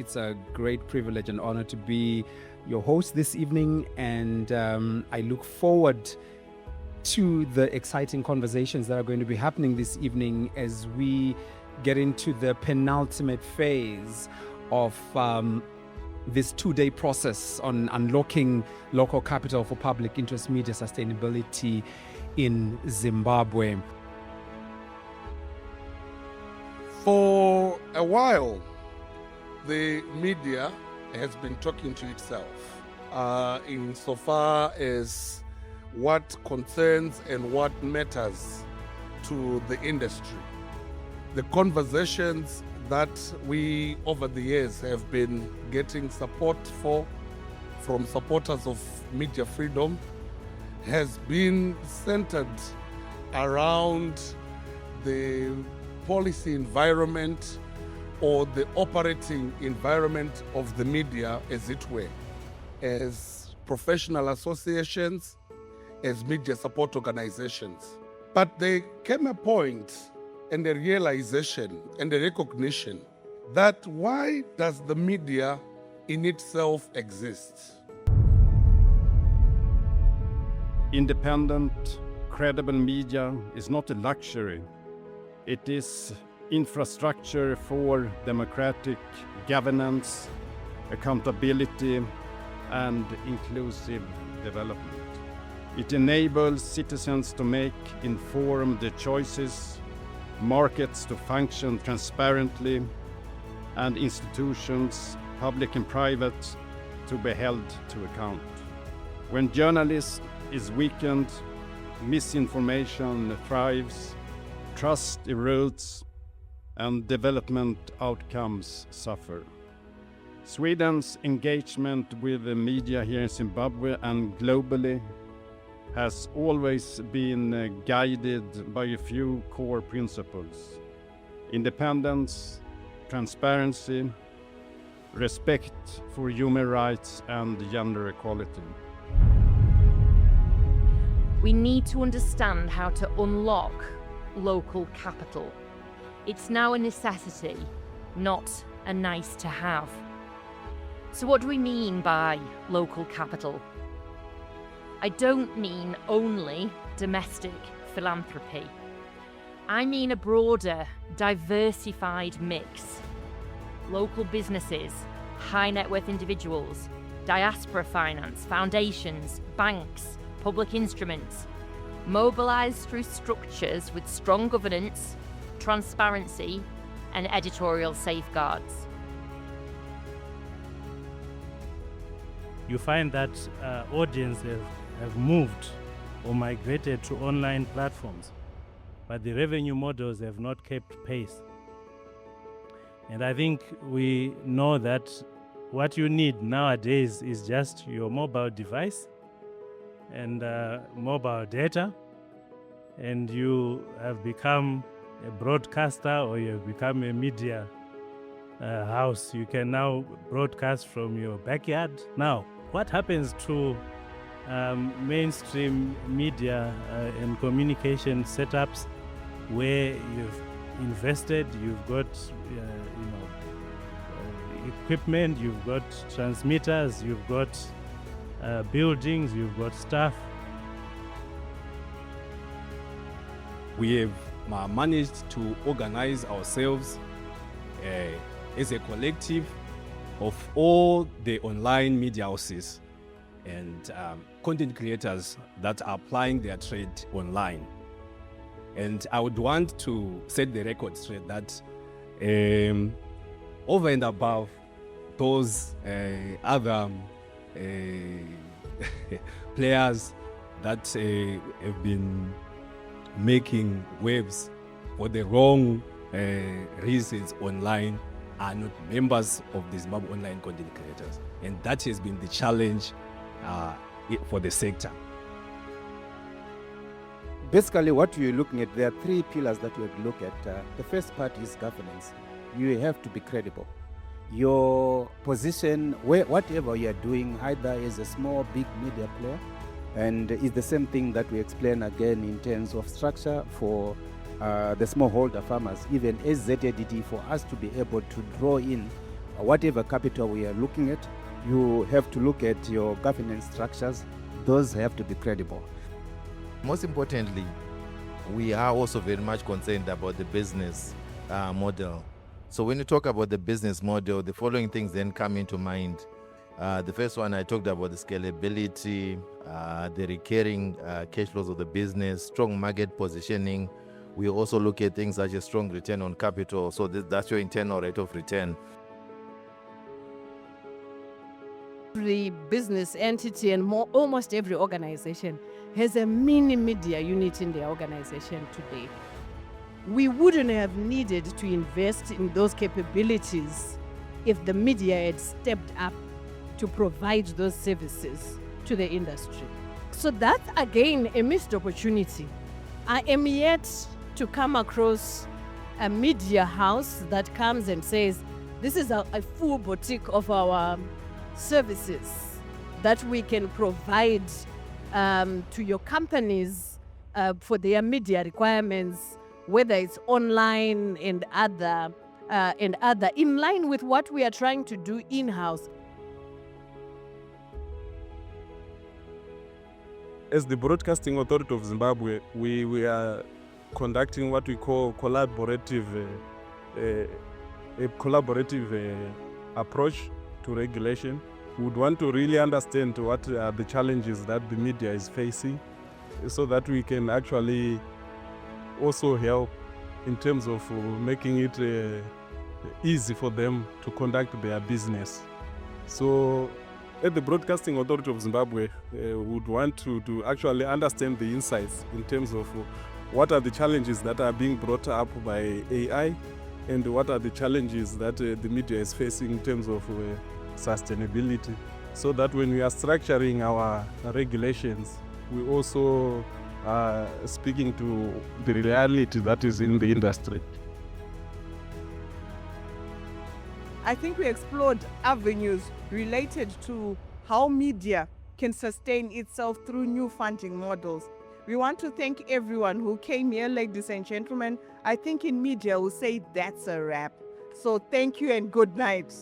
It's a great privilege and honor to be your host this evening, and I look forward to the exciting conversations that are going to be happening this evening as we get into the penultimate phase of this 2-day process on unlocking local capital for public interest media sustainability in Zimbabwe. For a while, the media has been talking to itself insofar as what concerns and what matters to the industry. The conversations that we over the years have been getting support for from supporters of media freedom has been centered around the policy environment or the operating environment of the media, as it were, as professional associations, as media support organizations. But there came a point and a realization and a recognition that why does the media in itself exist? Independent, credible media is not a luxury. It is infrastructure for democratic governance, accountability, and inclusive development. It enables citizens to make informed choices, markets to function transparently, and institutions, public and private, to be held to account. When journalism is weakened, misinformation thrives, trust erodes, and development outcomes suffer. Sweden's engagement with the media here in Zimbabwe and globally has always been guided by a few core principles: independence, transparency, respect for human rights, and gender equality. We need to understand how to unlock local capital. It's now a necessity, not a nice to have. So what do we mean by local capital? I don't mean only domestic philanthropy. I mean a broader, diversified mix. Local businesses, high net worth individuals, diaspora finance, foundations, banks, public instruments, mobilised through structures with strong governance, transparency, and editorial safeguards. You find that audiences have moved or migrated to online platforms, but the revenue models have not kept pace. And I think we know that what you need nowadays is just your mobile device and mobile data, and you have become a broadcaster or you have become a media house. You can now broadcast from your backyard. Now, what happens to mainstream media and communication setups where you've invested, you've got equipment, you've got transmitters, you've got buildings, you've got staff? We have managed to organize ourselves as a collective of all the online media houses and content creators that are applying their trade online. And I would want to set the record straight that over and above those other players that have been making waves for the wrong reasons online are not members of the Zimbabwe online content creators. And that has been the challenge for the sector. Basically, what you're looking at, there are three pillars that you have to look at. The first part is governance. You have to be credible. Your position, whatever you are doing, either as a small, big media player, and it's the same thing that we explain again in terms of structure for the smallholder farmers, even as ZADD, for us to be able to draw in whatever capital we are looking at, you have to look at your governance structures. Those have to be credible. Most importantly, we are also very much concerned about the business model. So when you talk about the business model, the following things then come into mind. The first one, I talked about the scalability, the recurring cash flows of the business, strong market positioning. We also look at things such as strong return on capital. So that's your internal rate of return. Every business entity and almost every organization has a mini media unit in their organization today. We wouldn't have needed to invest in those capabilities if the media had stepped up to provide those services to the industry. So that's again a missed opportunity. I am yet to come across a media house that comes and says, this is a full boutique of our services that we can provide to your companies for their media requirements, whether it's online and other, in line with what we are trying to do in-house. As the Broadcasting Authority of Zimbabwe, we are conducting what we call collaborative approach to regulation. We would want to really understand what are the challenges that the media is facing so that we can actually also help in terms of making it easy for them to conduct their business. So at the Broadcasting Authority of Zimbabwe, we would want to actually understand the insights in terms of what are the challenges that are being brought up by AI and what are the challenges that the media is facing in terms of sustainability, so that when we are structuring our regulations, we also are speaking to the reality that is in the industry. I think we explored avenues related to how media can sustain itself through new funding models. We want to thank everyone who came here, ladies and gentlemen. I think in media we'll say that's a wrap. So thank you and good night.